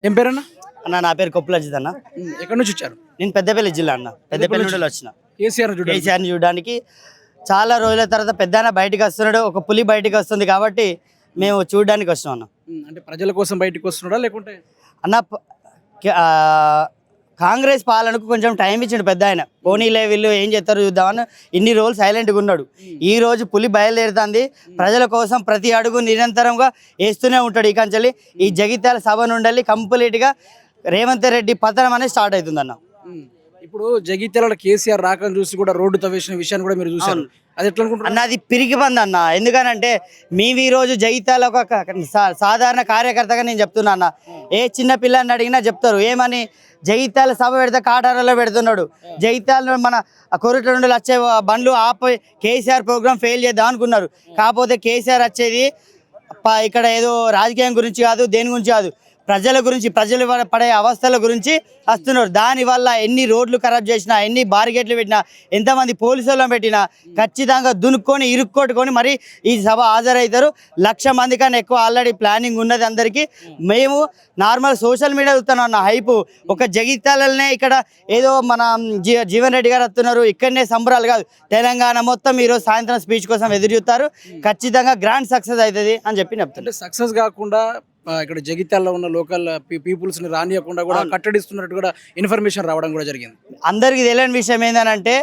ఏం పేరన్నా? నా పేరు కొప్పుల అజిత్ అన్న. ఎక్కడి నుంచి వచ్చారు? నేను పెద్దపల్లి జిల్లా అన్న. పెద్దపల్లి నుండి వచ్చిన కేసీఆర్ చూడండి. కేసీఆర్ని చూడడానికి చాలా రోజుల తర్వాత పెద్ద బయటికి వస్తున్నాడు. ఒక పులి బయటికి వస్తుంది కాబట్టి మేము చూడడానికి వస్తున్నాం అన్న. అంటే ప్రజల కోసం బయటకు వస్తున్నాడా లేకుంటే అన్న ఆ, కాంగ్రెస్ పాలనకు కొంచెం టైం ఇచ్చిండు పెద్ద ఆయన. పోనీలే వీళ్ళు ఏం చేస్తారు చూద్దామని ఇన్ని రోజులు సైలెంట్గా ఉన్నాడు. ఈ రోజు పులి బయలుదేరుతుంది. ప్రజల కోసం ప్రతి అడుగు నిరంతరంగా వేస్తూనే ఉంటాడు. ఈ కంచెల్లి ఈ జగిత్యాల సభ నుండి కంప్లీట్గా రేవంత్ రెడ్డి పతనం అనేది స్టార్ట్ అవుతుంది అన్న. ఇప్పుడు జగిత్యాల కేసీఆర్ రాకని చూసి కూడా రోడ్డు తవ్వేసిన విషయాన్ని కూడా మీరు చూసారు. అది ఎట్లా అనుకుంటున్నారు? అన్న అది పిరికి బంద్ అన్న. ఎందుకనంటే మేము ఈరోజు జగిత్యాల ఒక సాధారణ కార్యకర్తగా నేను చెప్తున్నా అన్న. ఏ చిన్న పిల్లని అడిగినా చెప్తారు ఏమని, జగిత్యాల సభ పెడితే కాటారాలో పెడుతున్నాడు. జగిత్యాల మన కొరట నుండి వచ్చే బండ్లు ఆపై కేసీఆర్ ప్రోగ్రామ్ ఫెయిల్ చేద్దాం అనుకున్నారు. కాకపోతే కేసీఆర్ వచ్చేది ఇక్కడ ఏదో రాజకీయం గురించి కాదు, దేని గురించి కాదు, ప్రజల గురించి, ప్రజలు పడే అవస్థల గురించి వస్తున్నారు. దానివల్ల ఎన్ని రోడ్లు ఖరాబ్ చేసినా, ఎన్ని బారిగేట్లు పెట్టినా, ఎంతమంది పోలీసులను పెట్టినా ఖచ్చితంగా దునుక్కొని ఇరుక్కొట్టుకొని మరి ఈ సభ హాజరవుతారు. 1,00,000 మంది కన్నా ఎక్కువ ఆల్రెడీ ప్లానింగ్ ఉన్నది అందరికీ. మేము నార్మల్ సోషల్ మీడియా చూస్తున్నాం అన్న హైపు. ఒక జగిత్యాలనే ఇక్కడ ఏదో మన జీవన్ రెడ్డి గారు వస్తున్నారు, ఇక్కడనే సంబరాలు కాదు, తెలంగాణ మొత్తం ఈరోజు సాయంత్రం స్పీచ్ కోసం ఎదురు చూస్తారు. ఖచ్చితంగా గ్రాండ్ సక్సెస్ అవుతుంది అని చెప్పి చెప్తారు. సక్సెస్ కాకుండా ఇక్కడ జగిత్యాలలో ఉన్న లోకల్ పీపుల్స్ ని రానియకుండా కూడా కట్టడిస్తున్నట్టు కూడా ఇన్ఫర్మేషన్ రావడం కూడా జరిగింది. అందరికి తెలియని విషయం ఏంటంటే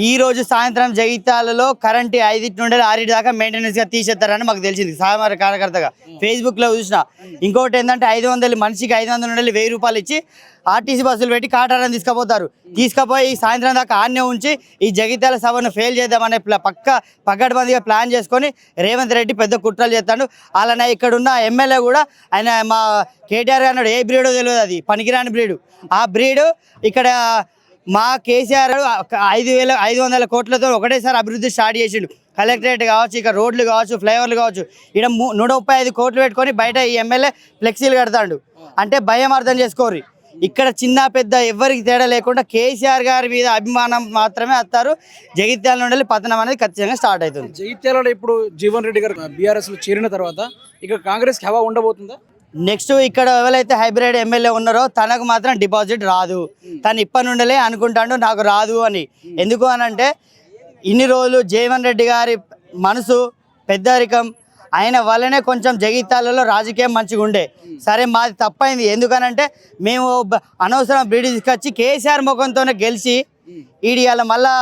ఈ రోజు సాయంత్రం జగిత్యాలలో కరెంట్ 5 నుండి 6 దాకా మెయింటెనెన్స్ గా తీసేస్తారని మాకు తెలిసింది సామాన్య కార్యకర్తగా. ఫేస్బుక్ లో చూసిన. ఇంకోటి ఏంటంటే 500 మనిషికి 500 నుండి 1000 రూపాయలు ఇచ్చి ఆర్టీసీ బస్సులు పెట్టి కాటారాన్ని తీసుకుపోతారు. తీసుకుపోయి సాయంత్రం దాకా ఆన్నే ఉంచి ఈ జగిత్యాల సభను ఫెయిల్ చేద్దామనే పకడ్బందీగా ప్లాన్ చేసుకొని రేవంత్ రెడ్డి పెద్ద కుట్రలు చేస్తాడు. అలానే ఇక్కడున్న ఎమ్మెల్యే కూడా ఆయన మా కేటీఆర్ అన్నాడు ఏ బ్రీడో తెలియదు, అది పనికిరాని బ్రీడు. ఆ బ్రీడు ఇక్కడ మా కేసీఆర్ 5,500 కోట్లతో ఒకటేసారి అభివృద్ధి స్టార్ట్ చేసిండు. కలెక్టరేట్ కావచ్చు, ఇక రోడ్లు కావచ్చు, ఫ్లైఓవర్లు కావచ్చు. ఇక్కడ 135 కోట్లు పెట్టుకొని బయట ఈ ఎమ్మెల్యే ఫ్లెక్సీలు కడతాడు. అంటే భయం అర్థం చేసుకోరు. ఇక్కడ చిన్న పెద్ద ఎవరికి తేడా లేకుండా కేసీఆర్ గారి మీద అభిమానం మాత్రమే వస్తారు. జగిత్యాల నుండి పతనం అనేది ఖచ్చితంగా స్టార్ట్ అవుతుంది. జగిత్యాలలో ఇప్పుడు జీవన్ రెడ్డి గారు బీఆర్ఎస్ లో చేరిన తర్వాత ఇక్కడ కాంగ్రెస్ హవా ఉండబోతుందా? నెక్స్ట్ ఇక్కడ ఎవరైతే హైబ్రిడ్ ఎమ్మెల్యే ఉన్నారో తనకు మాత్రం డిపాజిట్ రాదు. తను ఇప్పటి నుండే అనుకుంటాడు నాకు రాదు అని. ఎందుకు అనంటే ఇన్ని రోజులు జీవన్ రెడ్డి గారి మనసు పెద్దరికం ఆయన వల్లనే కొంచెం జగిత్యాలలో రాజకీయం మంచిగా ఉండే. సరే మాది తప్పైంది. ఎందుకనంటే మేము అనవసరం బ్రీడ్ తీసుకొచ్చి కేసీఆర్ ముఖంతోనే గెలిచి ఈడియాల మళ్ళా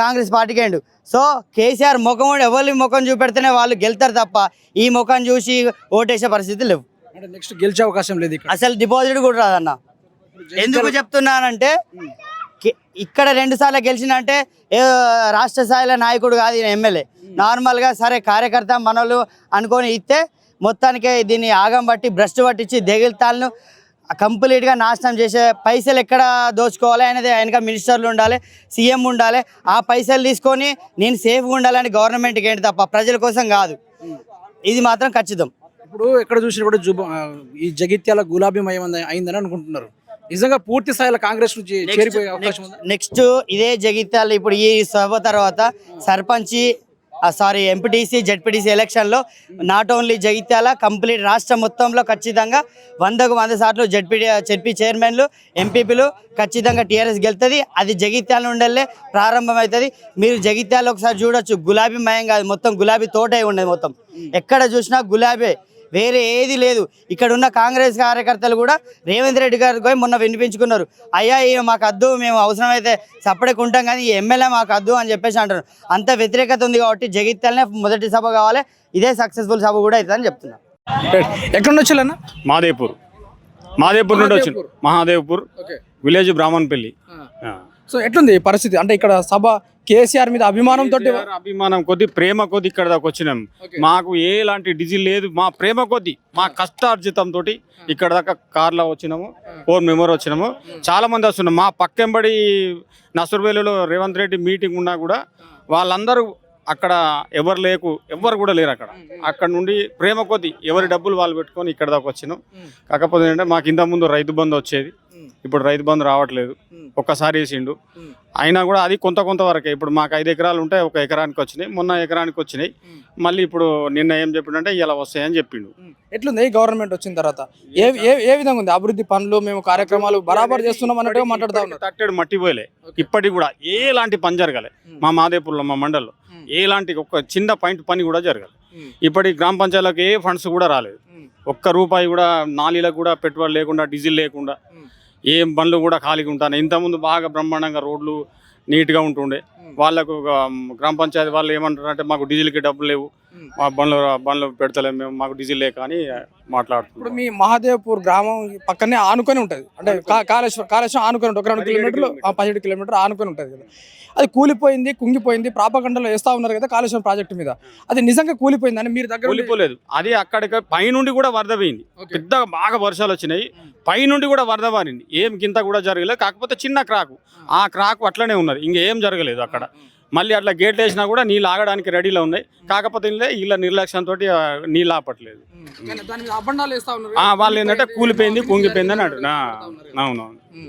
కాంగ్రెస్ పార్టీకి అయిండు. సో కేసీఆర్ ముఖం ఎవరి ముఖం చూపెడితేనే వాళ్ళు గెలుతారు తప్ప ఈ ముఖం చూసి ఓటేసే పరిస్థితి లేవు. నెక్స్ట్ గెలిచే అవకాశం లేదు. అసలు డిపాజిట్ కూడా రాదన్న. ఎందుకు చెప్తున్నానంటే ఇక్కడ 2 సార్లు గెలిచిన అంటే రాష్ట్ర స్థాయిలో నాయకుడు కాదు ఈయన ఎమ్మెల్యే. నార్మల్గా సరే కార్యకర్త మనోళ్ళు అనుకొని ఇస్తే మొత్తానికే దీన్ని ఆగం బట్టి భ్రష్టు పట్టించి దెగిల్తాలను కంప్లీట్గా నాశనం చేసే పైసలు ఎక్కడ దోచుకోవాలి అనేది ఆయనగా మినిస్టర్లు ఉండాలి, సీఎం ఉండాలి. ఆ పైసలు తీసుకొని నేను సేఫ్గా ఉండాలని గవర్నమెంట్కి ఏంటి తప్ప ప్రజల కోసం కాదు. ఇది మాత్రం ఖచ్చితం. ఇప్పుడు ఎక్కడ చూసినా కూడా ఈ జగిత్యాల గులాబీమయం అయిందని అనుకుంటున్నారు. నిజంగా పూర్తి స్థాయిలో కాంగ్రెస్ నుంచి చేరిపోయే అవకాశం ఉంది. నెక్స్ట్ ఇదే జగిత్యాల ఇప్పుడు ఈ సభ తర్వాత సర్పంచి ఎంపీటీసీ జెడ్పీటీసీ ఎలక్షన్లో నాట్ ఓన్లీ జగిత్యాల కంప్లీట్ రాష్ట్రం మొత్తంలో ఖచ్చితంగా 100కు 100 సార్లు జెడ్పీ చైర్మన్లు ఎంపీపీలు ఖచ్చితంగా టీఆర్ఎస్ గెలుతుంది. అది జగిత్యాల నుండే ప్రారంభమవుతుంది. మీరు జగిత్యాల ఒకసారి చూడొచ్చు, గులాబీ మయం కాదు, మొత్తం గులాబీ తోటే ఉండేది. మొత్తం ఎక్కడ చూసినా గులాబీ, వేరే ఏది లేదు. ఇక్కడ ఉన్న కాంగ్రెస్ కార్యకర్తలు కూడా రేవంత్ రెడ్డి గారికి పోయి మొన్న వినిపించుకున్నారు, అయ్యా ఈయన మాకు అద్దు, మేము అవసరమైతే సపరేట్ ఉంటాం కానీ ఈ ఎమ్మెల్యే మాకు అద్దు అని చెప్పేసి అంటారు. అంత వ్యతిరేకత ఉంది కాబట్టి జగిత్యాలనే మొదటి సభ కావాలి. ఇదే సక్సెస్ఫుల్ సభ కూడా అవుతుందని చెప్తున్నారు. ఎక్కడ నుంచి వచ్చారన్న? మాదేపూర్ నుండి వచ్చాను. మహాదేవ్పూర్ విలేజ్ బ్రాహ్మణపల్లి. సో ఎట్లుంది పరిస్థితి? అంటే ఇక్కడ సభ కేసీఆర్ మీద అభిమానం కొద్ది, ప్రేమ కొద్ది ఇక్కడ దాకా వచ్చినాం. మాకు ఎలాంటి డిజిల్ లేదు. మా ప్రేమ కొద్ది, మా కష్టార్జితం తోటి ఇక్కడ దాకా కార్లో వచ్చినాము. 4 మెంబర్ వచ్చినాము. చాలా మంది వస్తున్నాం. మా పక్కెంబడి నసరువేలులో రేవంత్ రెడ్డి మీటింగ్ ఉన్నా కూడా వాళ్ళందరూ అక్కడ ఎవరు కూడా లేరు. అక్కడ నుండి ప్రేమ కొద్ది ఎవరి డబ్బులు వాళ్ళు పెట్టుకొని ఇక్కడ దాకా వచ్చినాం. కాకపోతే ఏంటంటే మాకు ఇంత ముందు రైతు బంధు వచ్చేది, ఇప్పుడు రైతు బంధు రావట్లేదు, ఒక్కసారి వేసిండు. అయినా కూడా అది కొంత వరకే. ఇప్పుడు మాకు 5 ఎకరాలు ఉంటే 1 ఎకరానికి వచ్చినాయి, మొన్న ఎకరానికి వచ్చినాయి. మళ్ళీ ఇప్పుడు నిన్న ఏం చెప్పిండంటే ఇలా వస్తాయని చెప్పిండు. ఎట్లుంది ఈ గవర్నమెంట్ వచ్చిన తర్వాత ఏ విధంగా ఉంది అభివృద్ధి పనులు? మేము కార్యక్రమాలు బరాబర్ చేస్తున్నాం అన్నట్టుగా మాట్లాడుతా ఉన్నారు. తట్టెడు మట్టి పోయలే, ఇప్పటికి కూడా ఎలాంటి పని జరగలే మా మాదేపూర్లో, మా మండల్లో ఎలాంటి ఒక చిన్న పాయింట్ పని కూడా జరగలేదు. ఇప్పటి గ్రామ పంచాయతీలకు ఏ ఫండ్స్ కూడా రాలేదు, ₹1 కూడా నాలీలకు కూడా పెట్రోల్ లేకుండా, డీజిల్ లేకుండా, ఏం బండ్లు కూడా ఖాళీగా ఉంటాను. ఇంతకుముందు బాగా బ్రహ్మాండంగా రోడ్లు నీట్గా ఉంటుండే. వాళ్ళకు గ్రామ పంచాయతీ వాళ్ళు ఏమంటారంటే మాకు డీజిల్కి డబ్బులు లేవు, మా బండ్లు పెడతలేము మేము, మాకు డీజిల్ లేక అని మాట్లాడుతున్నాం. ఇప్పుడు మీ మహాదేవ్పూర్ గ్రామం పక్కనే ఆనుకొని ఉంటుంది, అంటే కాళేశ్వరం ఆనుకొని ఉంటుంది. 2 కిలోమీటర్లు 17 కిలోమీటర్లు ఆనుకొని ఉంటుంది కదా. అది కూలిపోయింది, కుంగిపోయింది, ప్రాపగండలో వేస్తా ఉన్నారు కదా కాళేశ్వరం ప్రాజెక్టు మీద. అది నిజంగా కూలిపోయిందని మీరు దగ్గర కూలిపోలేదు, అది అక్కడికి పైనుండి కూడా వరద పోయింది. పెద్ద బాగా వర్షాలు వచ్చినాయి, పైనుండి కూడా వరద పారింది. ఏం కింద కూడా జరగలేదు, కాకపోతే చిన్న క్రాకు, ఆ క్రాకు అట్లనే ఉన్నది, ఇంకేం జరగలేదు అక్కడ. మళ్ళీ అట్లా గేట్లు వేసినా కూడా నీళ్ళు ఆగడానికి రెడీలో ఉన్నాయి, కాకపోతే వీళ్ళ నిర్లక్ష్యంతో నీళ్ళు ఆపట్లేదు. దాని మీద అబండాలు వేస్తా ఉన్నారు. వాళ్ళు ఏంటంటే కూలిపోయింది, కుంగిపోయింది అని అంటారు. అవునవును.